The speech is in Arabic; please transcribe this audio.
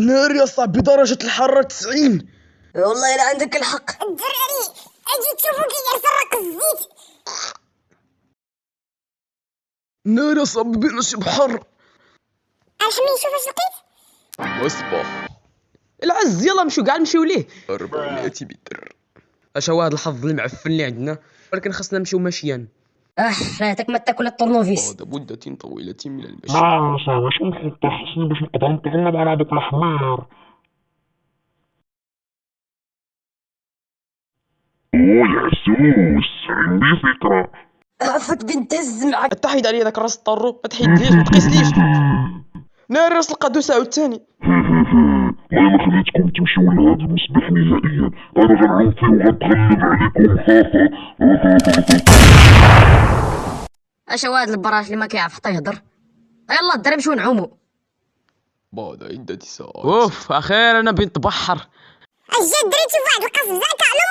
ناري يا صاحبي، درجة الحرارة 90. والله لا عندك الحق. الدراري اجي تشوفوا كي يسرق الزيت. ناري يا صاحبي، بينا شي بحر. الحمي شوف اش لقيت. مصباح العز، يلا نمشيو كاع نمشيو ليه. 400 متر. اش هو هذا الحظ المعفن اللي عندنا، ولكن خاصنا نمشيو مشيا. ريتك ما تاكل الطرنوفيس. بعد مدة طويلة من المشي. ناقصة واش نخطط خصني باش نقدر نتغلب على هذاك الحمار. يا سوس عندي فكرة. عفاك بنت هز معك. تحيد عليا داك الراس الطرو، ما تحيدليش ما تقيسليش. ناري راس القادوس عاوتاني. والله ما خليتكم تمشيو لهذا المصباح نهائيا، انا غنعوم فيه وغنتغلب عليكم. اش هو هذا البراش اللي ما كيعرف حتى يهضر. يلا الدراري نمشيو نعومو. بعد عدة ساعات. اوف، اخيرا بنت بحر. اجي الدراري تشوف واحد القفزه كعلو